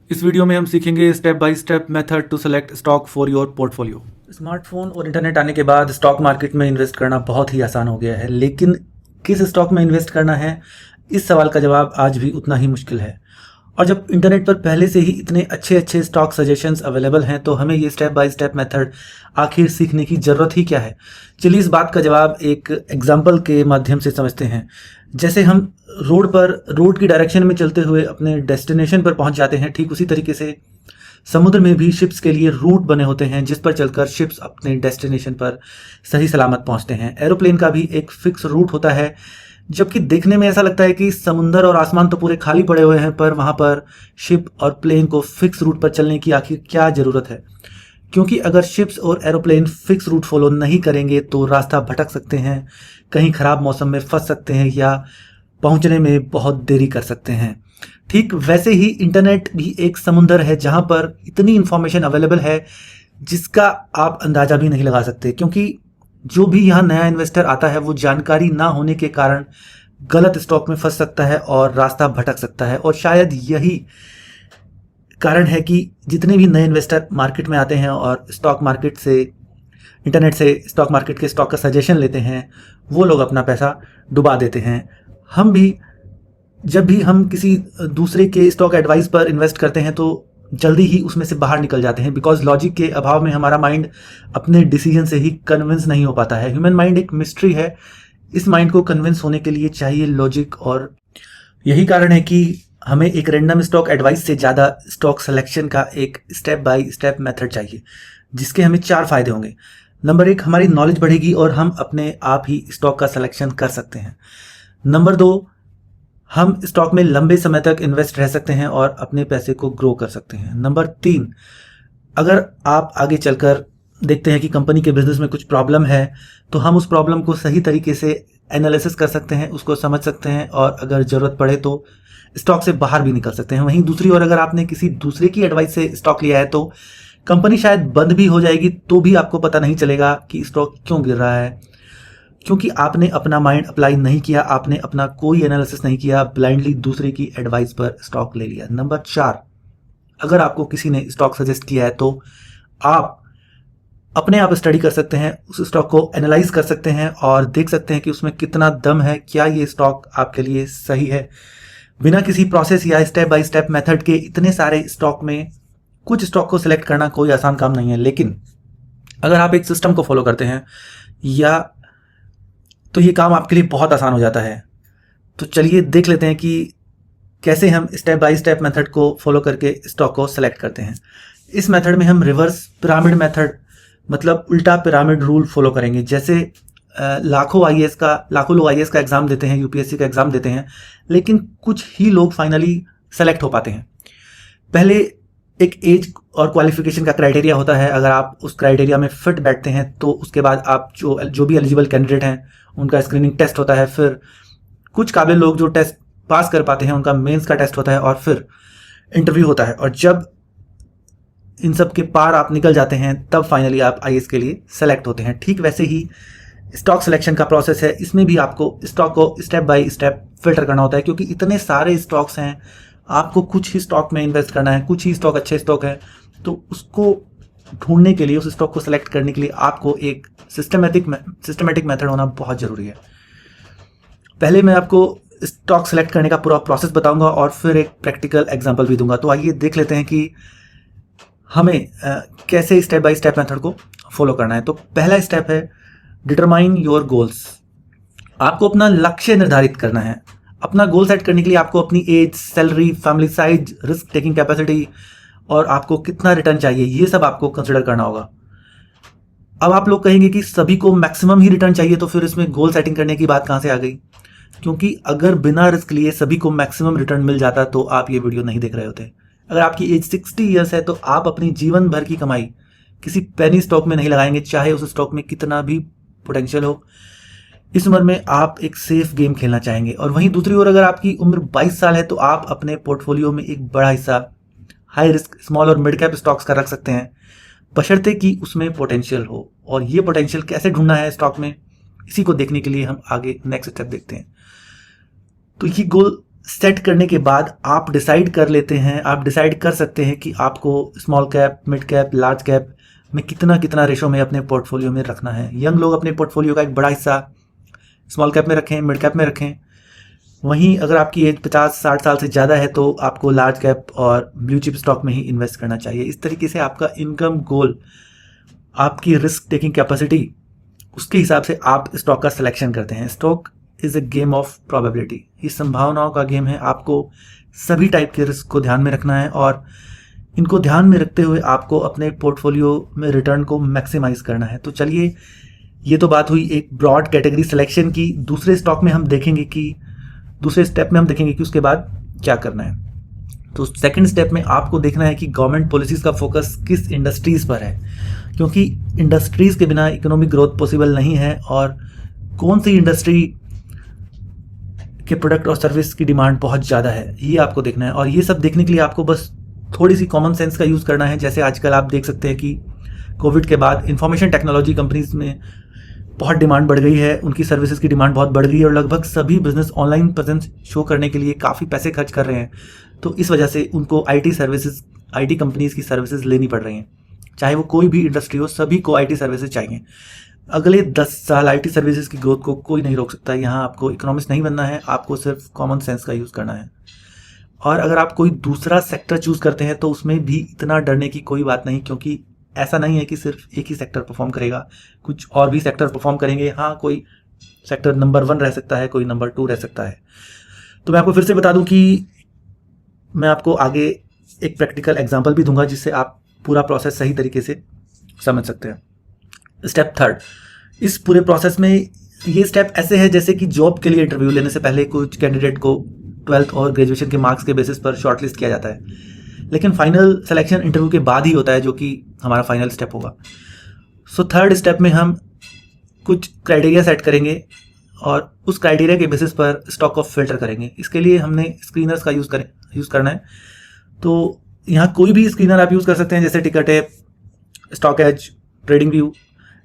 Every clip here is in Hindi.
इस वीडियो में हम सीखेंगे step by step method to select stock for your portfolio. Smartphone और इंटरनेट आने के बाद स्टॉक मार्केट में इन्वेस्ट करना बहुत ही आसान हो गया है, लेकिन किस स्टॉक में इन्वेस्ट करना है, इस सवाल का जवाब आज भी उतना ही मुश्किल है। और जब इंटरनेट पर पहले से ही इतने अच्छे अच्छे स्टॉक सजेशंस अवेलेबल हैं, तो हमें ये स्टेप बाय स्टेप मेथड आखिर सीखने की ज़रूरत ही क्या है। चलिए इस बात का जवाब एक एग्जाम्पल के माध्यम से समझते हैं। जैसे हम रोड की डायरेक्शन में चलते हुए अपने डेस्टिनेशन पर पहुंच जाते हैं, ठीक उसी तरीके से समुद्र में भी शिप्स के लिए रूट बने होते हैं जिस पर चलकर शिप्स अपने डेस्टिनेशन पर सही सलामत पहुंचते हैं। एरोप्लेन का भी एक फिक्स रूट होता है। जबकि देखने में ऐसा लगता है कि समुंदर और आसमान तो पूरे खाली पड़े हुए हैं, पर वहां पर शिप और प्लेन को फिक्स रूट पर चलने की आखिर क्या ज़रूरत है। क्योंकि अगर शिप्स और एरोप्लेन फिक्स रूट फॉलो नहीं करेंगे तो रास्ता भटक सकते हैं, कहीं ख़राब मौसम में फंस सकते हैं या पहुंचने में बहुत देरी कर सकते हैं। ठीक वैसे ही इंटरनेट भी एक समुंदर है जहां पर इतनी इंफॉर्मेशन अवेलेबल है जिसका आप अंदाज़ा भी नहीं लगा सकते। क्योंकि जो भी यहाँ नया इन्वेस्टर आता है वो जानकारी ना होने के कारण गलत स्टॉक में फंस सकता है और रास्ता भटक सकता है। और शायद यही कारण है कि जितने भी नए इन्वेस्टर मार्केट में आते हैं और स्टॉक मार्केट से इंटरनेट से स्टॉक मार्केट के स्टॉक का सजेशन लेते हैं, वो लोग अपना पैसा डुबा देते हैं। हम भी जब भी हम किसी दूसरे के स्टॉक एडवाइस पर इन्वेस्ट करते हैं तो जल्दी ही उसमें से बाहर निकल जाते हैं, बिकॉज लॉजिक के अभाव में हमारा माइंड अपने डिसीजन से ही कन्विंस नहीं हो पाता है। ह्यूमन माइंड एक मिस्ट्री है। इस माइंड को कन्विंस होने के लिए चाहिए लॉजिक, और यही कारण है कि हमें एक रैंडम स्टॉक एडवाइस से ज़्यादा स्टॉक सिलेक्शन का एक स्टेप बाय स्टेप मेथड चाहिए, जिसके हमें 4 फायदे होंगे। नंबर 1, हमारी नॉलेज बढ़ेगी और हम अपने आप ही स्टॉक का सिलेक्शन कर सकते हैं। नंबर 2, हम स्टॉक में लंबे समय तक इन्वेस्ट रह सकते हैं और अपने पैसे को ग्रो कर सकते हैं। नंबर 3, अगर आप आगे चलकर देखते हैं कि कंपनी के बिजनेस में कुछ प्रॉब्लम है, तो हम उस प्रॉब्लम को सही तरीके से एनालिसिस कर सकते हैं, उसको समझ सकते हैं और अगर ज़रूरत पड़े तो स्टॉक से बाहर भी निकल सकते हैं। वहीं दूसरी ओर अगर आपने किसी दूसरे की एडवाइस से स्टॉक लिया है तो कंपनी शायद बंद भी हो जाएगी तो भी आपको पता नहीं चलेगा कि स्टॉक क्यों गिर रहा है, क्योंकि आपने अपना माइंड अप्लाई नहीं किया, आपने अपना कोई एनालिसिस नहीं किया, ब्लाइंडली दूसरे की एडवाइस पर स्टॉक ले लिया। नंबर 4, अगर आपको किसी ने स्टॉक सजेस्ट किया है तो आप अपने आप स्टडी कर सकते हैं, उस स्टॉक को एनालाइज कर सकते हैं और देख सकते हैं कि उसमें कितना दम है, क्या ये स्टॉक आपके लिए सही है। बिना किसी प्रोसेस या स्टेप बाय स्टेप मेथड के इतने सारे स्टॉक में कुछ स्टॉक को सिलेक्ट करना कोई आसान काम नहीं है, लेकिन अगर आप एक सिस्टम को फॉलो करते हैं या तो ये काम आपके लिए बहुत आसान हो जाता है। तो चलिए देख लेते हैं कि कैसे हम स्टेप बाय स्टेप मेथड को फॉलो करके स्टॉक को सेलेक्ट करते हैं। इस मेथड में हम रिवर्स पिरामिड मेथड, मतलब उल्टा पिरामिड रूल फॉलो करेंगे। जैसे लाखों लोग आईएएस का एग्ज़ाम देते हैं, यूपीएससी का एग्ज़ाम देते हैं, लेकिन कुछ ही लोग फाइनली सेलेक्ट हो पाते हैं। पहले एक एज और क्वालिफिकेशन का क्राइटेरिया होता है। अगर आप उस क्राइटेरिया में फिट बैठते हैं तो उसके बाद आप जो भी एलिजिबल कैंडिडेट हैं उनका स्क्रीनिंग टेस्ट होता है। फिर कुछ काबिल लोग जो टेस्ट पास कर पाते हैं उनका मेंस का टेस्ट होता है और फिर इंटरव्यू होता है। और जब इन सब के पार आप निकल जाते हैं तब फाइनली आप आईएएस के लिए सेलेक्ट होते हैं। ठीक वैसे ही स्टॉक सिलेक्शन का प्रोसेस है। इसमें भी आपको स्टॉक को स्टेप बाय स्टेप फिल्टर करना होता है, क्योंकि इतने सारे स्टॉक्स हैं। आपको कुछ ही स्टॉक में इन्वेस्ट करना है, कुछ ही स्टॉक अच्छे स्टॉक हैं, तो उसको ढूंढने के लिए, उस स्टॉक को सिलेक्ट करने के लिए आपको एक सिस्टमेटिक मेथड होना बहुत ज़रूरी है। पहले मैं आपको स्टॉक सेलेक्ट करने का पूरा प्रोसेस बताऊंगा और फिर एक प्रैक्टिकल एग्जांपल भी दूंगा। तो आइए देख लेते हैं कि हमें कैसे स्टेप बाय स्टेप मेथड को फॉलो करना है। तो पहला स्टेप है डिटरमाइन योर गोल्स। आपको अपना लक्ष्य निर्धारित करना है। अपना गोल सेट करने के लिए आपको अपनी age, salary, family size, risk taking capacity और आपको कितना रिटर्न चाहिए, ये सब आपको कंसिडर करना होगा। अब आप लोग कहेंगे कि सभी को मैक्सिमम ही रिटर्न चाहिए, तो फिर इसमें गोल सेटिंग करने की बात कहाँ से आ गई? क्योंकि अगर बिना रिस्क लिए सभी को मैक्सिमम रिटर्न मिल जाता तो आप ये वीडियो नहीं देख रहे होते। अगर आपकी एज 60 ईयर्स है तो आप अपनी जीवन भर की कमाई किसी पेनी स्टॉक में नहीं लगाएंगे, चाहे उस स्टॉक में कितना भी पोटेंशियल हो। इस उम्र में आप एक सेफ गेम खेलना चाहेंगे। और वहीं दूसरी ओर अगर आपकी उम्र 22 साल है तो आप अपने पोर्टफोलियो में एक बड़ा हिस्सा हाई रिस्क स्मॉल और मिड कैप स्टॉक्स का रख सकते हैं, बशर्ते कि उसमें पोटेंशियल हो। और ये पोटेंशियल कैसे ढूंढना है स्टॉक में, इसी को देखने के लिए हम आगे नेक्स्ट स्टेप देखते हैं। तो ये गोल सेट करने के बाद आप डिसाइड कर लेते हैं, आप डिसाइड कर सकते हैं कि आपको small cap, mid cap, large cap में कितना कितना रेशो में अपने पोर्टफोलियो में रखना है। यंग लोग अपने पोर्टफोलियो का एक बड़ा हिस्सा स्मॉल कैप में रखें, मिड कैप में रखें। वहीं अगर आपकी एज 50-60 साल से ज़्यादा है तो आपको लार्ज कैप और ब्लू चिप स्टॉक में ही इन्वेस्ट करना चाहिए। इस तरीके से आपका इनकम गोल, आपकी रिस्क टेकिंग कैपेसिटी, उसके हिसाब से आप स्टॉक का सिलेक्शन करते हैं। Stock is a game of probability, ये संभावनाओं का गेम है। आपको सभी टाइप के रिस्क को ध्यान में रखना है और इनको ध्यान में रखते हुए आपको अपने पोर्टफोलियो में रिटर्न को मैक्सिमाइज करना है। तो चलिए, ये तो बात हुई एक ब्रॉड कैटेगरी सिलेक्शन की। दूसरे स्टॉक में हम देखेंगे कि दूसरे स्टेप में हम देखेंगे कि उसके बाद क्या करना है। तो सेकंड स्टेप में आपको देखना है कि गवर्नमेंट पॉलिसीज़ का फोकस किस इंडस्ट्रीज़ पर है, क्योंकि इंडस्ट्रीज़ के बिना इकोनॉमिक ग्रोथ पॉसिबल नहीं है और कौन सी इंडस्ट्री के प्रोडक्ट और सर्विस की डिमांड बहुत ज़्यादा है, ये आपको देखना है। और ये सब देखने के लिए आपको बस थोड़ी सी कॉमन सेंस का यूज़ करना है। जैसे आजकल आप देख सकते हैं कि कोविड के बाद इंफॉर्मेशन टेक्नोलॉजी कंपनीज में बहुत डिमांड बढ़ गई है, उनकी सर्विसेज की डिमांड बहुत बढ़ गई है और लगभग सभी बिजनेस ऑनलाइन प्रेजेंस शो करने के लिए काफ़ी पैसे खर्च कर रहे हैं। तो इस वजह से उनको आईटी सर्विसेज, आईटी कंपनीज की सर्विसेज लेनी पड़ रही हैं। चाहे वो कोई भी इंडस्ट्री हो, सभी को आईटी सर्विसेज चाहिए। अगले 10 साल आईटी सर्विसेज की ग्रोथ को कोई नहीं रोक सकता। यहाँ आपको इकोनॉमिस्ट नहीं बनना है, आपको सिर्फ कॉमन सेंस का यूज़ करना है। और अगर आप कोई दूसरा सेक्टर चूज़ करते हैं तो उसमें भी इतना डरने की कोई बात नहीं, क्योंकि ऐसा नहीं है कि सिर्फ एक ही सेक्टर परफॉर्म करेगा, कुछ और भी सेक्टर परफॉर्म करेंगे। हाँ, कोई सेक्टर नंबर 1 रह सकता है, कोई नंबर 2 रह सकता है। तो मैं आपको फिर से बता दूं कि मैं आपको आगे एक प्रैक्टिकल एग्जांपल भी दूंगा जिससे आप पूरा प्रोसेस सही तरीके से समझ सकते हैं। स्टेप 3, इस पूरे प्रोसेस में ये स्टेप ऐसे है जैसे कि जॉब के लिए इंटरव्यू लेने से पहले कुछ कैंडिडेट को 12th और ग्रेजुएशन के मार्क्स के बेसिस पर शॉर्टलिस्ट किया जाता है, लेकिन फाइनल सिलेक्शन इंटरव्यू के बाद ही होता है, जो कि हमारा फाइनल स्टेप होगा। सो थर्ड स्टेप में हम कुछ क्राइटेरिया सेट करेंगे और उस क्राइटेरिया के बेसिस पर स्टॉक को फिल्टर करेंगे। इसके लिए हमने स्क्रीनर्स का यूज़ करना है। तो यहाँ कोई भी स्क्रीनर आप यूज़ कर सकते हैं, जैसे टिकरटेप, स्टॉक एज, ट्रेडिंग व्यू।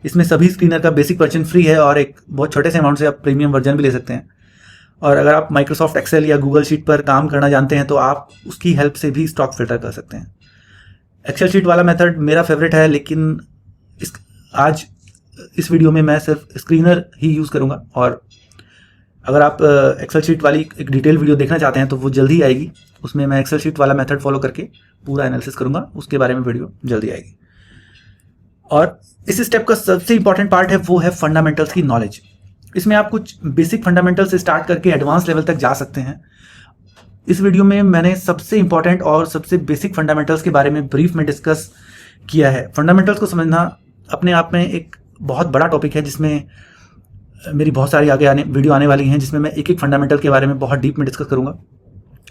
इसमें सभी स्क्रीनर का बेसिक वर्जन फ्री है और एक बहुत छोटे से अमाउंट से आप प्रीमियम वर्जन भी ले सकते हैं। और अगर आप माइक्रोसॉफ्ट एक्सेल या गूगल शीट पर काम करना जानते हैं तो आप उसकी हेल्प से भी स्टॉक फिल्टर कर सकते हैं। एक्सेल शीट वाला मेथड मेरा फेवरेट है, लेकिन आज इस वीडियो में मैं सिर्फ स्क्रीनर ही यूज़ करूँगा। और अगर आप एक्सेल शीट वाली एक डिटेल वीडियो देखना चाहते हैं तो वो जल्दी आएगी। उसमें मैं एक्सेल शीट वाला मेथड फॉलो करके पूरा एनालिसिस करूँगा, उसके बारे में वीडियो जल्दी आएगी। और इस स्टेप का सबसे इंपॉर्टेंट पार्ट है वो है फंडामेंटल्स की नॉलेज। इसमें आप कुछ बेसिक फंडामेंटल से स्टार्ट करके एडवांस लेवल तक जा सकते हैं। इस वीडियो में मैंने सबसे इंपॉर्टेंट और सबसे बेसिक फंडामेंटल्स के बारे में ब्रीफ में डिस्कस किया है। फंडामेंटल्स को समझना अपने आप में एक बहुत बड़ा टॉपिक है, जिसमें मेरी बहुत सारी वीडियो आने वाली हैं, जिसमें मैं एक एक फंडामेंटल के बारे में बहुत डीप में डिस्कस करूँगा।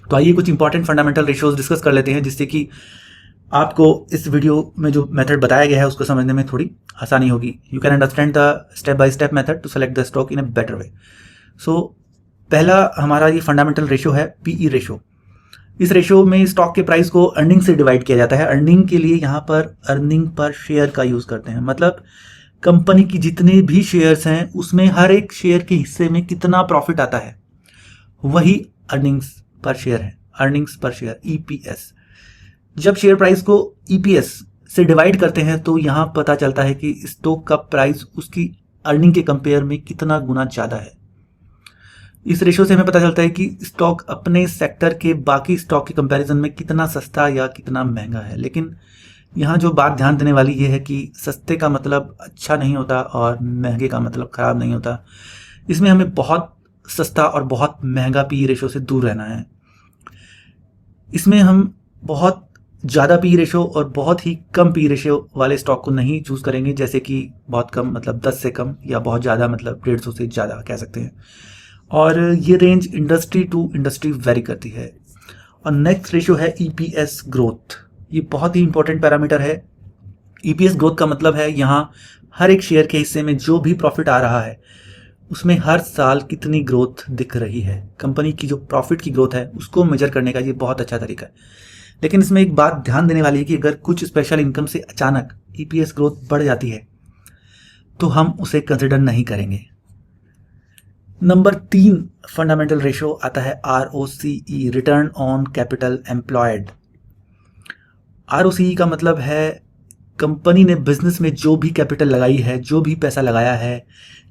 तो आइए कुछ इंपॉर्टेंट फंडामेंटल रेशियोज डिस्कस कर लेते हैं, जिससे कि आपको इस वीडियो में जो मेथड बताया गया है उसको समझने में थोड़ी आसानी होगी। You can understand the step by step method to select the stock in a better way. So पहला हमारा ये फंडामेंटल रेशियो है पीई रेशियो। इस रेशियो में स्टॉक के प्राइस को अर्निंग से डिवाइड किया जाता है। अर्निंग के लिए यहाँ पर अर्निंग पर शेयर का यूज़ करते हैं, मतलब कंपनी की जितने भी शेयर्स हैं उसमें हर एक शेयर के हिस्से में कितना प्रॉफिट आता है, वही अर्निंग्स पर शेयर है। अर्निंग्स पर शेयर, ईपीएस। जब शेयर प्राइस को ईपीएस से डिवाइड करते हैं तो यहाँ पता चलता है कि स्टॉक का प्राइस उसकी अर्निंग के कंपेयर में कितना गुना ज़्यादा है। इस रेशियो से हमें पता चलता है कि स्टॉक अपने सेक्टर के बाकी स्टॉक के कंपैरिजन में कितना सस्ता या कितना महंगा है। लेकिन यहाँ जो बात ध्यान देने वाली ये है कि सस्ते का मतलब अच्छा नहीं होता और महंगे का मतलब ख़राब नहीं होता। इसमें हमें बहुत सस्ता और बहुत महंगा पी रेशियो से दूर रहना है। इसमें हम बहुत ज़्यादा पी रेशियो और बहुत ही कम पी रेशियो वाले स्टॉक को नहीं चूज़ करेंगे, जैसे कि बहुत कम मतलब 10 से कम, या बहुत ज़्यादा मतलब 150 से ज़्यादा कह सकते हैं। और ये range industry to industry vary करती है। और नेक्स्ट रेशियो है ईपीएस ग्रोथ। ये बहुत ही इंपॉर्टेंट पैरामीटर है। ईपीएस ग्रोथ का मतलब है यहाँ हर एक शेयर के हिस्से में जो भी प्रॉफिट आ रहा है उसमें हर साल कितनी ग्रोथ दिख रही है। कंपनी की जो प्रॉफिट की ग्रोथ है उसको मेजर करने का ये बहुत अच्छा तरीका है। लेकिन इसमें एक बात ध्यान देने वाली है कि अगर कुछ स्पेशल इनकम से अचानक ईपीएस ग्रोथ बढ़ जाती है तो हम उसे कंसिडर नहीं करेंगे। नंबर 3 फंडामेंटल रेशो आता है ROCE, return on capital employed. ROCE का मतलब है कंपनी ने बिजनेस में जो भी कैपिटल लगाई है, जो भी पैसा लगाया है,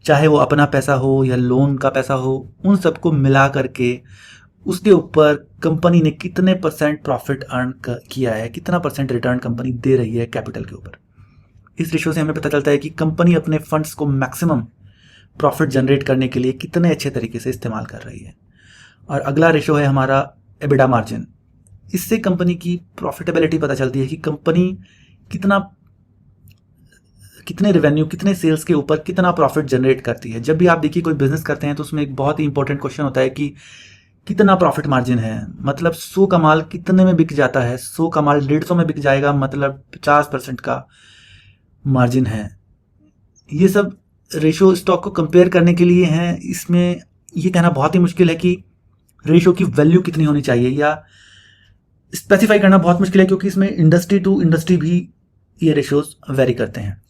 चाहे वो अपना पैसा हो या लोन का पैसा हो, उन सबको मिला करके उसके ऊपर कंपनी ने कितने % प्रॉफिट अर्न किया है, कितना % रिटर्न कंपनी दे रही है कैपिटल के ऊपर। इस रेशो से हमें पता चलता है कि कंपनी अपने फंड्स को मैक्सिमम प्रॉफिट जनरेट करने के लिए कितने अच्छे तरीके से इस्तेमाल कर रही है। और अगला रेशो है हमारा एबिडा मार्जिन। इससे कंपनी की प्रॉफिटेबिलिटी पता चलती है कि कंपनी कितने रेवेन्यू, कितने सेल्स के ऊपर कितना प्रॉफिट जनरेट करती है। जब भी आप देखिए कोई बिजनेस करते हैं तो उसमें एक बहुत ही इंपॉर्टेंट क्वेश्चन होता है कि कितना प्रॉफिट मार्जिन है, मतलब 100 का माल कितने में बिक जाता है। 100 का माल 150 में बिक जाएगा, मतलब 50% का मार्जिन है। ये सब रेशो स्टॉक को कंपेयर करने के लिए हैं। इसमें ये कहना बहुत ही मुश्किल है कि रेशो की वैल्यू कितनी होनी चाहिए, या स्पेसिफाई करना बहुत मुश्किल है, क्योंकि इसमें इंडस्ट्री टू इंडस्ट्री भी ये रेशोज वेरी करते हैं।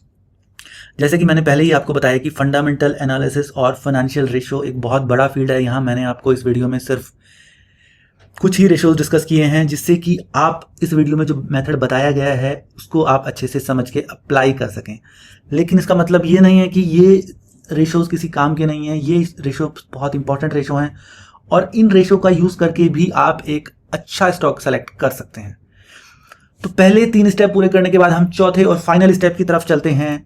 जैसे कि मैंने पहले ही आपको बताया कि फंडामेंटल एनालिसिस और फाइनेंशियल रेशो एक बहुत बड़ा फील्ड है। यहाँ मैंने आपको इस वीडियो में सिर्फ कुछ ही रेशोज डिस्कस किए हैं, जिससे कि आप इस वीडियो में जो मेथड बताया गया है उसको आप अच्छे से समझ के अप्लाई कर सकें। लेकिन इसका मतलब ये नहीं है कि ये रेशोज किसी काम के नहीं हैं। ये रेशो बहुत इंपॉर्टेंट रेशो हैं और इन रेशो का यूज़ करके भी आप एक अच्छा स्टॉक सेलेक्ट कर सकते हैं। तो पहले 3 स्टेप पूरे करने के बाद हम चौथे और फाइनल स्टेप की तरफ चलते हैं।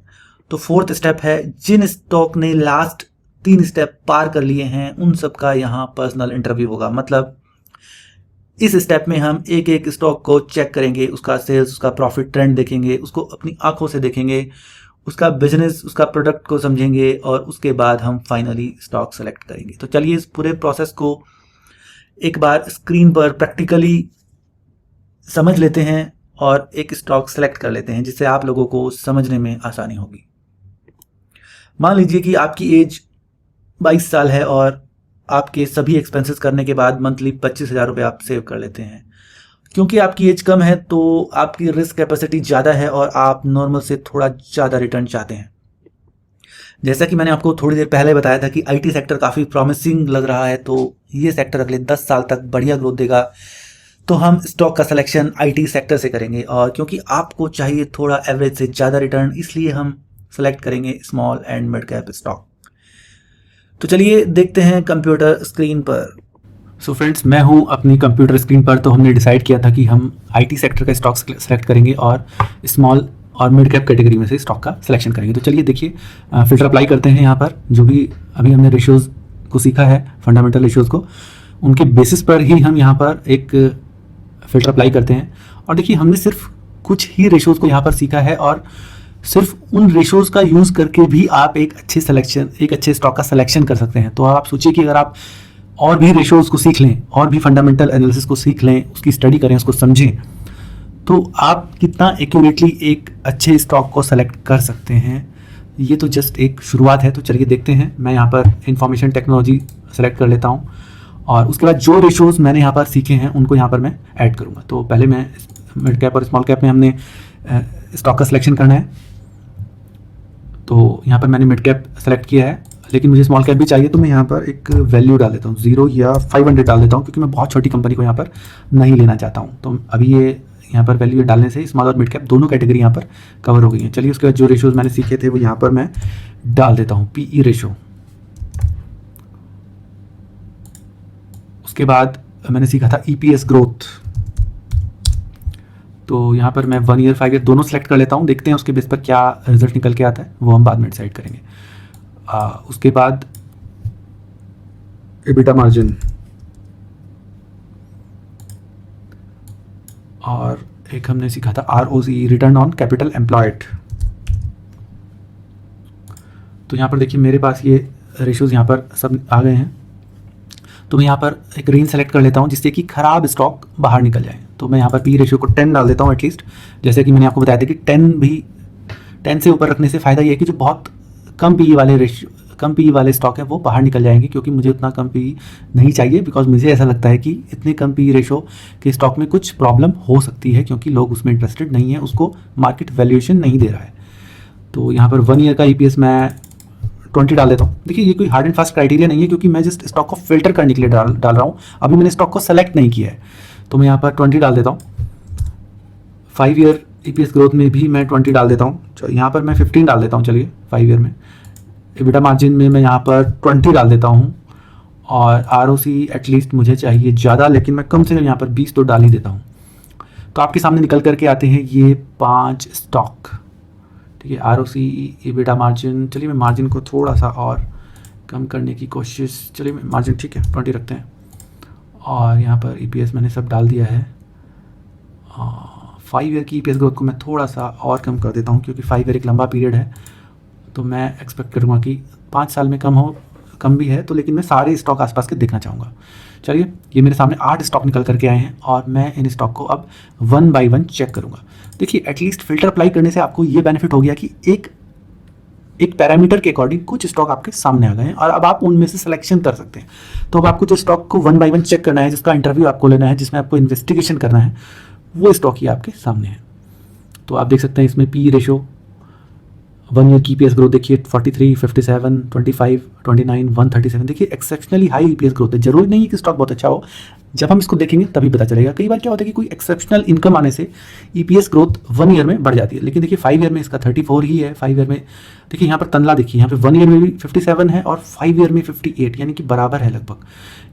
तो 4th स्टेप है, जिन स्टॉक ने लास्ट 3 स्टेप पार कर लिए हैं उन सब का यहाँ पर्सनल इंटरव्यू होगा। मतलब इस स्टेप में हम एक एक स्टॉक को चेक करेंगे, उसका सेल्स, उसका प्रॉफिट ट्रेंड देखेंगे, उसको अपनी आंखों से देखेंगे, उसका बिजनेस, उसका प्रोडक्ट को समझेंगे और उसके बाद हम फाइनली स्टॉक सेलेक्ट करेंगे। तो चलिए इस पूरे प्रोसेस को एक बार स्क्रीन पर प्रैक्टिकली समझ लेते हैं और एक स्टॉक सेलेक्ट कर लेते हैं, जिससे आप लोगों को समझने में आसानी होगी। मान लीजिए कि आपकी एज 22 साल है और आपके सभी एक्सपेंसेस करने के बाद मंथली 25,000 रुपये आप सेव कर लेते हैं। क्योंकि आपकी एज कम है तो आपकी रिस्क कैपेसिटी ज़्यादा है और आप नॉर्मल से थोड़ा ज़्यादा रिटर्न चाहते हैं। जैसा कि मैंने आपको थोड़ी देर पहले बताया था कि आईटी सेक्टर काफ़ी प्रॉमिसिंग लग रहा है, तो ये सेक्टर अगले 10 साल तक बढ़िया ग्रोथ देगा। तो हम स्टॉक का सिलेक्शन आईटी सेक्टर से करेंगे, और क्योंकि आपको चाहिए थोड़ा एवरेज से ज़्यादा रिटर्न, इसलिए हम सेलेक्ट करेंगे small and mid cap stock. तो चलिए देखते हैं कंप्यूटर स्क्रीन पर। सो फ्रेंड्स, मैं हूं अपनी कंप्यूटर स्क्रीन पर। तो हमने डिसाइड किया था कि हम आईटी सेक्टर का स्टॉक सेलेक्ट करेंगे और स्मॉल और मिड कैप कैटेगरी में से स्टॉक का सिलेक्शन करेंगे। तो चलिए देखिए, फिल्टर अप्लाई करते हैं। यहाँ पर जो भी अभी हमने रेशियोज़ को सीखा है, फंडामेंटल रेशियोज़ को, उनके बेसिस पर ही हम यहाँ पर एक फिल्टर अप्लाई करते हैं। और देखिए, हमने सिर्फ कुछ ही रेशियोज़ को यहाँ पर सीखा है और सिर्फ उन रेशियोज़ का यूज़ करके भी आप एक अच्छे स्टॉक का सिलेक्शन कर सकते हैं। तो आप सोचिए कि अगर आप और भी रेशियोज़ को सीख लें और भी फंडामेंटल एनालिसिस को सीख लें, उसकी स्टडी करें, उसको समझें, तो आप कितना एक्यूरेटली एक अच्छे स्टॉक को सेलेक्ट कर सकते हैं। ये तो जस्ट एक शुरुआत है। तो चलिए देखते हैं। मैं यहाँ पर इंफॉर्मेशन टेक्नोलॉजी सेलेक्ट कर लेता हूँ और उसके बाद जो रेशियोज़ मैंने यहाँ पर सीखे हैं उनको यहाँ पर मैं ऐड करूँगा। तो पहले मैं मिड कैप और स्मॉल कैप में हमने स्टॉक का सिलेक्शन करना है। तो यहाँ पर मैंने मिड कैप सेलेक्ट किया है, लेकिन मुझे स्मॉल कैप भी चाहिए। तो मैं यहाँ पर एक वैल्यू डाल देता हूँ, 0 या 500 डाल देता हूँ, क्योंकि मैं बहुत छोटी कंपनी को यहाँ पर नहीं लेना चाहता हूँ। तो अभी ये यहाँ पर वैल्यू डालने से स्मॉल और मिड कैप दोनों कैटेगरी यहाँ पर कवर हो गई हैं। चलिए उसके बाद जो रेशियोज़ मैंने सीखे थे वो यहाँ पर मैं डाल देता हूँ, PE रेशो। उसके बाद मैंने सीखा था EPS ग्रोथ। तो यहाँ पर मैं 1 ईयर 5 ईयर दोनों सेलेक्ट कर लेता हूँ। देखते हैं उसके बेस पर क्या रिजल्ट निकल के आता है, वो हम बाद में डिसाइड करेंगे। उसके बाद एबिटा मार्जिन और एक हमने सीखा था ROCE, return on capital employed. तो यहाँ पर देखिए मेरे पास ये रेशियोज़ यहाँ पर सब आ गए हैं। तो मैं यहाँ पर एक रेंज सेलेक्ट कर लेता हूँ जिससे कि ख़राब स्टॉक बाहर निकल जाए। तो मैं यहाँ पर PE रेशियो को 10 डाल देता हूँ एटलीस्ट। जैसे कि मैंने आपको बताया था कि 10 से ऊपर रखने से फ़ायदा ये है कि जो बहुत कम PE वाले स्टॉक है वो बाहर निकल जाएंगे, क्योंकि मुझे उतना कम PE नहीं चाहिए। बिकॉज मुझे ऐसा लगता है कि इतने कम PE रेशो के स्टॉक में कुछ प्रॉब्लम हो सकती है, क्योंकि लोग उसमें इंटरेस्टेड नहीं है, उसको मार्केट वैल्यूएशन नहीं दे रहा है। तो यहाँ पर 1 ईयर का EPS मैं 20 डाल देता हूँ। देखिए ये कोई हार्ड एंड फास्ट क्राइटेरिया नहीं है, क्योंकि मैं जस्ट स्टॉक को फिल्टर करने के लिए डाल रहा हूँ। अभी मैंने स्टॉक को सेलेक्ट नहीं किया है, तो मैं यहाँ पर 20 डाल देता हूँ। 5 ईयर EPS ग्रोथ में भी मैं 20 डाल देता हूँ। यहाँ पर मैं 15 डाल देता हूँ। चलिए 5 ईयर में EBITDA मार्जिन में मैं यहाँ पर 20 डाल देता हूँ। और ROC एटलीस्ट मुझे चाहिए ज़्यादा, लेकिन मैं कम से कम यहाँ पर 20 तो डाल ही देता हूँ। तो आपके सामने निकल करके आते हैं ये 5 स्टॉक। ठीक है, ROC, EBITDA मार्जिन, चलिए मैं मार्जिन को थोड़ा सा और कम करने की कोशिश, चलिए मैं मार्जिन ठीक है 20 रखते हैं। और यहाँ पर EPS मैंने सब डाल दिया है। 5 ईयर की EPS ग्रोथ को मैं थोड़ा सा और कम कर देता हूँ, क्योंकि 5 ईयर एक लंबा पीरियड है, तो मैं एक्सपेक्ट करूँगा कि 5 साल में कम भी है तो, लेकिन मैं सारे स्टॉक आसपास के देखना चाहूँगा। चलिए ये मेरे सामने 8 स्टॉक निकल करके आए हैं और मैं इन स्टॉक को अब 1 बाय 1 चेक करूँगा। देखिए एटलीस्ट फिल्टर अप्लाई करने से आपको ये बेनिफिट हो गया कि एक पैरामीटर के अकॉर्डिंग कुछ स्टॉक आपके सामने आ गए हैं और अब आप उनमें से सिलेक्शन कर सकते हैं। तो अब आपको जो स्टॉक को 1 बाय 1 चेक करना है, जिसका इंटरव्यू आपको लेना है, जिसमें आपको इन्वेस्टिगेशन करना है, वो स्टॉक ही आपके सामने है। तो आप देख सकते हैं इसमें PE रेशो, 1 ईयर की EPS ग्रोथ देखिए 43, 57, 25, 29, 137। देखिए एक्सेप्शनली हाई EPS ग्रोथ है। जरूरी नहीं है कि स्टॉक बहुत अच्छा हो, जब हम इसको देखेंगे तभी पता चलेगा। कई बार क्या होता है कि कोई एक्सेप्शनल इनकम आने से EPS ग्रोथ 1 ईयर में बढ़ जाती है, लेकिन देखिए 5 ईयर में इसका 34 ही है। 5 ईयर में देखिए यहाँ पर तनला देखिए, यहाँ पे 1 ईयर में भी 57 है और 5 ईयर में 58, यानी कि बराबर है लगभग।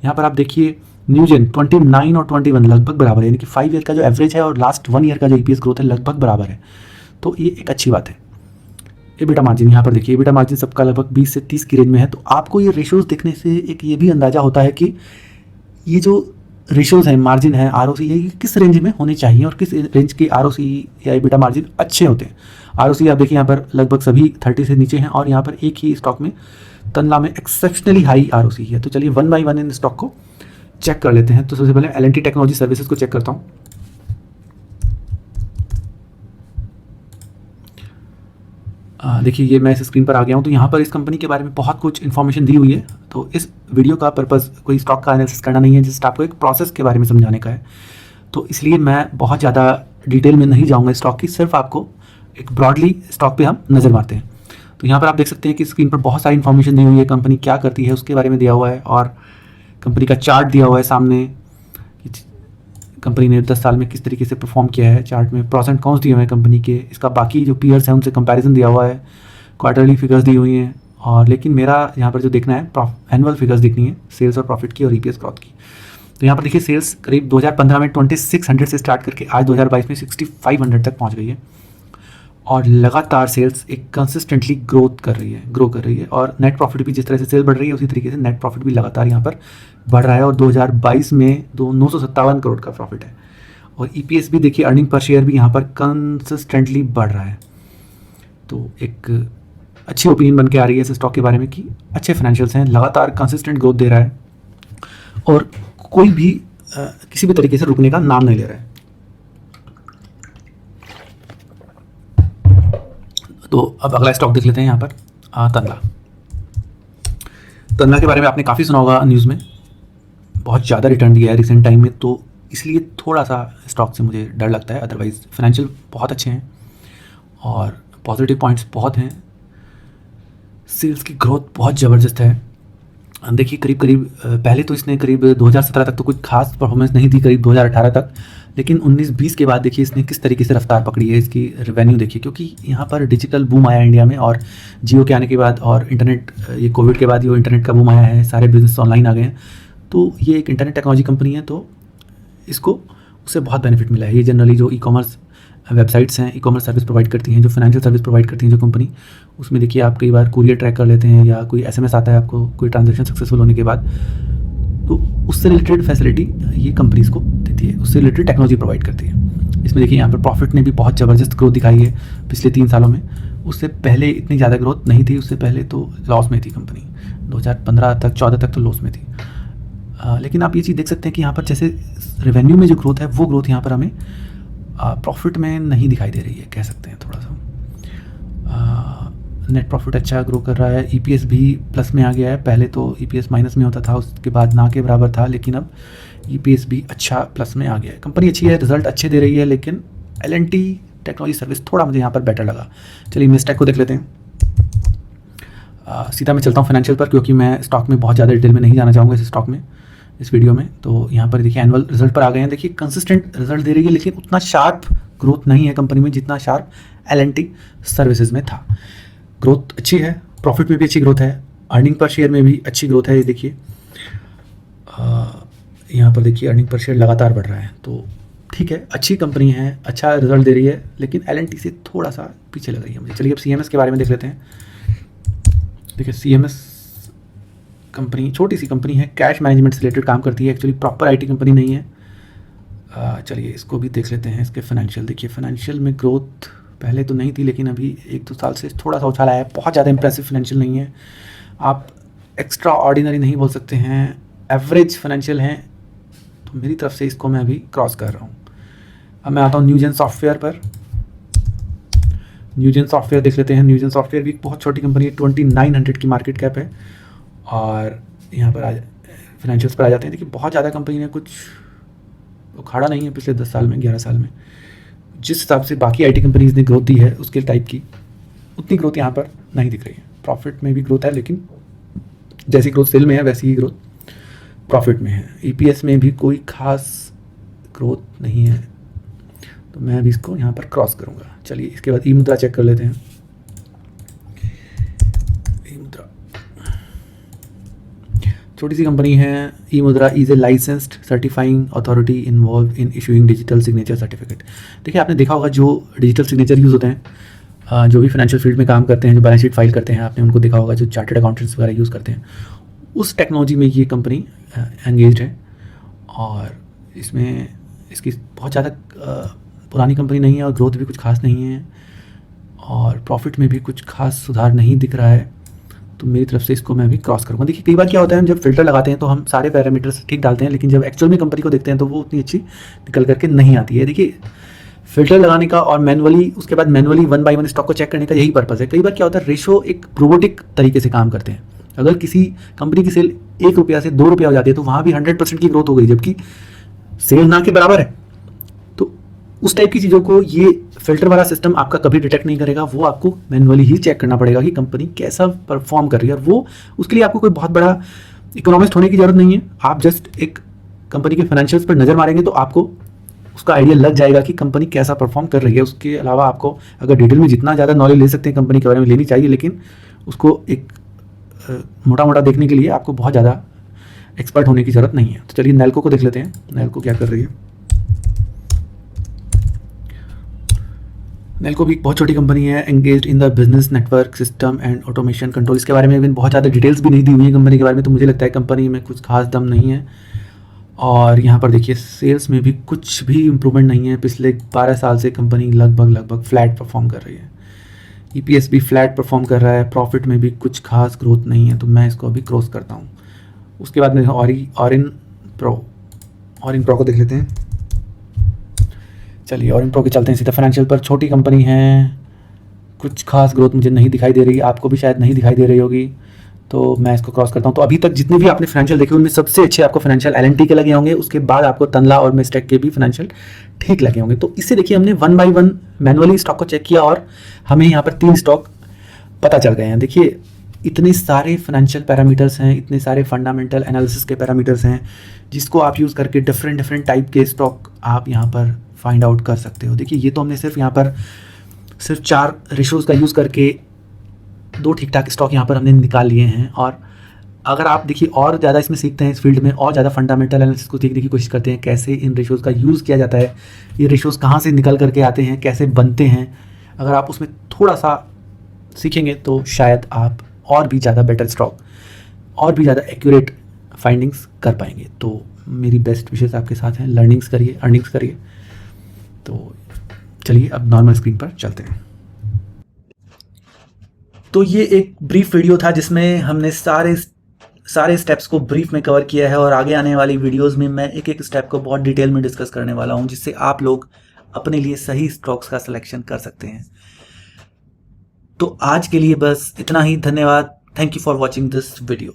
यहाँ पर आप देखिए न्यूजेन 29 और 21 लगभग बराबर है, यानी कि 5 ईयर का जो एवरेज है और लास्ट 1 ईयर का जो EPS ग्रोथ है लगभग बराबर है। तो ये एक अच्छी बात है। EBITDA मार्जिन यहाँ पर देखिए, EBITDA मार्जिन सबका लगभग 20 से 30 की रेंज में है। तो आपको ये रेशोज़ देखने से एक ये भी अंदाज़ा होता है कि ये जो रेशोज़ हैं, मार्जिन है, ROC ये किस रेंज में होनी चाहिए और किस रेंज की ROC या EBITDA मार्जिन अच्छे होते हैं। ROC आप देखिए यहाँ पर लगभग सभी 30 से नीचे हैं और यहाँ पर एक ही स्टॉक में तनला में एक्सेप्शनली हाई ROC है। तो चलिए 1 बाय 1 इन स्टॉक को चेक कर लेते हैं। तो सबसे पहले L&T टेक्नोलॉजी सर्विसेज को चेक करता हूँ। देखिए ये मैं इस स्क्रीन पर आ गया हूँ। तो यहाँ पर इस कंपनी के बारे में बहुत कुछ इन्फॉर्मेशन दी हुई है। तो इस वीडियो का पर्पज़ कोई स्टॉक का एनालिसिस करना नहीं है, जस्ट आपको एक प्रोसेस के बारे में समझाने का है। तो इसलिए मैं बहुत ज़्यादा डिटेल में नहीं जाऊँगा स्टॉक की, सिर्फ आपको एक ब्रॉडली स्टॉक पे हम नज़र मारते हैं। तो यहाँ पर आप देख सकते हैं कि स्क्रीन पर बहुत सारी इन्फॉर्मेशन दी हुई है, कंपनी क्या करती है उसके बारे में दिया हुआ है और कंपनी का चार्ट दिया हुआ है सामने। कंपनी ने 10 साल में किस तरीके से परफॉर्म किया है, चार्ट में प्रोस एंड कॉन्स दिए हुए हैं कंपनी के, इसका बाकी जो पीयर्स हैं उनसे कंपैरिजन दिया हुआ है, क्वार्टरली फिगर्स दी हुई हैं। और लेकिन मेरा यहाँ पर जो देखना है एनुअल फिगर्स देखनी है, सेल्स और प्रॉफिट की और EPS ग्रोथ की। तो यहाँ पर देखिए सेल्स करीब 2015 में 2600 से स्टार्ट करके आज 2022 में 6500 तक पहुँच गई है और लगातार सेल्स एक कंसिस्टेंटली ग्रो कर रही है। और नेट प्रॉफिट भी जिस तरह से सेल बढ़ रही है उसी तरीके से नेट प्रॉफिट भी लगातार यहाँ पर बढ़ रहा है और 2022 में 957 करोड़ का प्रॉफिट है। और EPS भी देखिए, अर्निंग पर शेयर भी यहाँ पर कंसिस्टेंटली बढ़ रहा है। तो एक अच्छी ओपिनियन बन के आ रही है इस स्टॉक के बारे में कि अच्छे फाइनेंशियल्स हैं, लगातार कंसिस्टेंट ग्रोथ दे रहा है और कोई भी किसी भी तरीके से रुकने का नाम नहीं ले रहा है। तो अब अगला स्टॉक देख लेते हैं यहाँ पर तनला के बारे में आपने काफ़ी सुना होगा न्यूज़ में, बहुत ज़्यादा रिटर्न दिया है रिसेंट टाइम में, तो इसलिए थोड़ा सा स्टॉक से मुझे डर लगता है। अदरवाइज़ फाइनेंशियल बहुत अच्छे हैं और पॉजिटिव पॉइंट्स बहुत हैं, सेल्स की ग्रोथ बहुत ज़बरदस्त है। देखिए करीब पहले तो इसने करीब 2017 तक तो कुछ खास परफॉर्मेंस नहीं दी, करीब 2018 तक, लेकिन 19-20 के बाद देखिए इसने किस तरीके से रफ्तार पकड़ी है। इसकी रेवेन्यू देखिए, क्योंकि यहाँ पर डिजिटल बूम आया इंडिया में और जियो के आने के बाद और इंटरनेट, ये कोविड के बाद ये इंटरनेट का बूम आया है, सारे बिजनेस ऑनलाइन आ गए हैं। तो ये एक इंटरनेट टेक्नोलॉजी कंपनी है, तो इसको उससे बहुत बेनिफिट मिला है। ये जनरली जो ई-कॉमर्स वेबसाइट्स हैं, ई-कॉमर्स सर्विस प्रोवाइड करती हैं, जो फाइनेंशियल सर्विस प्रोवाइड करती हैं जो कंपनी, उसमें देखिए आप कई बार कुरियर ट्रैक कर लेते हैं या कोई SMS आता है आपको कोई ट्रांजैक्शन सक्सेसफुल होने के बाद, तो उससे रिलेटेड फैसिलिटी ये कंपनीज को देती है, उससे रिलेटेड टेक्नोलॉजी प्रोवाइड करती है। इसमें देखिए यहाँ पर प्रॉफिट ने भी बहुत ज़बरदस्त ग्रोथ दिखाई है पिछले 3 सालों में। उससे पहले इतनी ज़्यादा ग्रोथ नहीं थी, उससे पहले तो लॉस में थी कंपनी, 2015 तक 14 तक तो लॉस में थी। लेकिन आप ये चीज़ देख सकते हैं कि यहाँ पर जैसे रेवेन्यू में जो ग्रोथ है वो ग्रोथ यहाँ पर हमें प्रॉफिट में नहीं दिखाई दे रही है, कह सकते हैं थोड़ा सा। नेट प्रॉफिट अच्छा ग्रो कर रहा है, EPS भी प्लस में आ गया है। पहले तो EPS माइनस में होता था, उसके बाद ना के बराबर था, लेकिन अब EPS भी अच्छा प्लस में आ गया है। कंपनी अच्छी है, रिजल्ट अच्छे दे रही है, लेकिन L&T टेक्नोलॉजी सर्विस थोड़ा मुझे यहाँ पर बेटर लगा। चलिए मिस्टेक को देख लेते हैं। सीधा मैं चलता हूँ फाइनेंशियल पर, क्योंकि मैं स्टॉक में बहुत ज़्यादा डिटेल में नहीं जाना चाहूँगा इस स्टॉक में, इस वीडियो में। तो यहाँ पर देखिए एनुअल रिजल्ट पर आ गए हैं। देखिए कंसिस्टेंट रिजल्ट दे रही है, लेकिन उतना शार्प ग्रोथ नहीं है कंपनी में जितना शार्प L&T सर्विसेज में था। ग्रोथ अच्छी है, प्रॉफिट में भी अच्छी ग्रोथ है, अर्निंग पर शेयर में भी अच्छी ग्रोथ है। ये देखिए यहाँ पर देखिए अर्निंग पर शेयर लगातार बढ़ रहा है, तो ठीक है, अच्छी कंपनी है, अच्छा रिजल्ट दे रही है, लेकिन L&T से थोड़ा सा पीछे लग रही है मुझे। चलिए अब CMS के बारे में देख लेते हैं। देखिए CMS कंपनी छोटी सी कंपनी है, कैश मैनेजमेंट से रिलेटेड काम करती है, एक्चुअली प्रॉपर IT कंपनी नहीं है। चलिए इसको भी देख लेते हैं, इसके फाइनेंशियल। देखिए फाइनेंशियल में ग्रोथ पहले तो नहीं थी, लेकिन अभी 1-2 साल से थोड़ा सा उछाल आया है। बहुत ज़्यादा इंप्रेसिव फाइनेंशियल नहीं है, आप एक्स्ट्रा ऑर्डिनरी नहीं बोल सकते हैं, एवरेज फाइनेंशियल हैं, तो मेरी तरफ से इसको मैं अभी क्रॉस कर रहा हूँ। अब मैं आता हूँ न्यूजेन सॉफ्टवेयर पर। न्यूजेन सॉफ्टवेयर देख लेते हैं। न्यूजेन सॉफ्टवेयर भी एक बहुत छोटी कंपनी है, 2900 की मार्केट कैप है, और यहाँ पर फाइनेंशियल्स पर आ जाते हैं। देखिए बहुत ज़्यादा कंपनी ने कुछ उखाड़ा नहीं है पिछले 10 साल में, 11 साल में। जिस हिसाब से बाकी IT कंपनीज ने ग्रोथ दी है उसके टाइप की उतनी ग्रोथ यहाँ पर नहीं दिख रही है। प्रॉफिट में भी ग्रोथ है, लेकिन जैसी ग्रोथ सेल में है वैसी ही ग्रोथ प्रॉफिट में है। EPS में भी कोई खास ग्रोथ नहीं है, तो मैं अभी इसको यहाँ पर क्रॉस करूँगा। चलिए इसके बाद ई-मुद्रा चेक कर लेते हैं। ई-मुद्रा छोटी सी कंपनी है। EMudhra is a licensed certifying authority involve in issuing digital signature certificate. देखिए आपने देखा होगा जो डिजिटल सिग्नेचर यूज़ होते हैं, जो भी फाइनेंशियल फील्ड में काम करते हैं, जो बैलेंस शीट फाइल करते हैं, आपने उनको देखा होगा, जो चार्टर्ड अकाउंटेंट्स वगैरह यूज़ करते हैं, उस टेक्नोलॉजी में ये कंपनी एंगेज्ड है। और इसमें इसकी बहुत ज़्यादा पुरानी कंपनी नहीं है, और ग्रोथ भी कुछ खास नहीं है, और प्रॉफिट में भी कुछ खास सुधार नहीं दिख रहा है, तो मेरी तरफ से इसको मैं अभी क्रॉस करूँगा। देखिए कई बार क्या होता है, हम जब फिल्टर लगाते हैं तो हम सारे पैरामीटर्स ठीक डालते हैं, लेकिन जब एक्चुअल में कंपनी को देखते हैं तो वो उतनी अच्छी निकल करके नहीं आती है। देखिए फिल्टर लगाने का और मैनुअली उसके बाद मैनुअली 1 by 1 स्टॉक को चेक करने का यही पर्पज़ है। कई बार क्या होता है, रेशो एक रोबोटिक तरीके से काम करते हैं। अगर किसी कंपनी की सेल 1 रुपया से 2 रुपया हो जाती है तो वहाँ भी 100% की ग्रोथ हो गई, जबकि सेल ना के बराबर है। तो उस टाइप की चीज़ों को ये फिल्टर वाला सिस्टम आपका कभी डिटेक्ट नहीं करेगा। वो आपको मैनुअली ही चेक करना पड़ेगा कि कंपनी कैसा परफॉर्म कर रही है, और वो उसके लिए आपको कोई बहुत बड़ा इकोनॉमिस्ट होने की जरूरत नहीं है। आप जस्ट एक कंपनी के फाइनेंशियल्स पर नज़र मारेंगे तो आपको उसका आइडिया लग जाएगा कि कंपनी कैसा परफॉर्म कर रही है। उसके अलावा आपको अगर डिटेल में जितना ज़्यादा नॉलेज ले सकते हैं कंपनी के बारे में लेनी चाहिए, लेकिन उसको एक मोटा मोटा देखने के लिए आपको बहुत ज़्यादा एक्सपर्ट होने की ज़रूरत नहीं है। तो चलिए नेल्को को देख लेते हैं, नेल्को क्या कर रही है। नेल्को भी एक बहुत छोटी कंपनी है, engaged in the business network system and automation control. इसके बारे में भी बहुत ज़्यादा डिटेल्स भी नहीं दी हुई है कंपनी के बारे में, तो मुझे लगता है कंपनी में कुछ खास दम नहीं है। और यहाँ पर देखिए सेल्स में भी कुछ भी इम्प्रूवमेंट नहीं है। पिछले 12 साल से कंपनी लगभग फ्लैट परफॉर्म कर रही है। EPS भी फ्लैट परफॉर्म कर रहा है, प्रॉफिट में भी कुछ खास ग्रोथ नहीं है, तो मैं इसको अभी क्रॉस करता हूँ। उसके बाद में ऑरिन प्रो को देख लेते हैं। चलिए ऑरिन प्रो के चलते हैं सीधा फाइनेंशियल पर। छोटी कंपनी है, कुछ खास ग्रोथ मुझे नहीं दिखाई दे रही, आपको भी शायद नहीं दिखाई दे रही होगी, तो मैं इसको क्रॉस करता हूँ। तो अभी तक जितने भी आपने फाइनेंशियल देखे उनमें सबसे अच्छे आपको फाइनेंशियल L&T के लगे होंगे, उसके बाद आपको तनला और मिस्टेक के भी फाइनेंशियल ठीक लगे होंगे। तो इससे देखिए हमने 1 by 1 मैनुअली स्टॉक को चेक किया और हमें यहाँ पर 3 स्टॉक पता चल गए हैं। देखिए इतने सारे फाइनेंशियल पैरामीटर्स हैं, इतने सारे फंडामेंटल एनालिसिस के पैरामीटर्स हैं, जिसको आप यूज़ करके डिफरेंट टाइप के स्टॉक आप यहाँ पर फाइंड आउट कर सकते हो। देखिए ये तो हमने सिर्फ यहाँ पर 4 रेशोज़ का यूज़ करके 2 ठीक ठाक स्टॉक यहाँ पर हमने निकाल लिए हैं। और अगर आप देखिए और ज़्यादा इसमें सीखते हैं, इस फील्ड में और ज़्यादा फंडामेंटल एनालिसिस को सीखने की कोशिश करते हैं, कैसे इन रेशोज़ का यूज़ किया जाता है, ये रेशोज़ कहाँ से निकल करके आते हैं, कैसे बनते हैं, अगर आप उसमें थोड़ा सा सीखेंगे तो शायद आप और भी ज़्यादा बेटर स्टॉक और भी ज़्यादा एक्यूरेट फाइंडिंग्स कर पाएंगे। तो मेरी बेस्ट विशेष आपके साथ हैं, लर्निंग्स करिए, अर्निंग्स करिए। तो चलिए अब नॉर्मल स्क्रीन पर चलते हैं। तो ये एक ब्रीफ वीडियो था जिसमें हमने सारे स्टेप्स को ब्रीफ में कवर किया है, और आगे आने वाली वीडियोस में मैं एक स्टेप को बहुत डिटेल में डिस्कस करने वाला हूं, जिससे आप लोग अपने लिए सही स्टॉक्स का सिलेक्शन कर सकते हैं। तो आज के लिए बस इतना ही। धन्यवाद। Thank you for watching this video.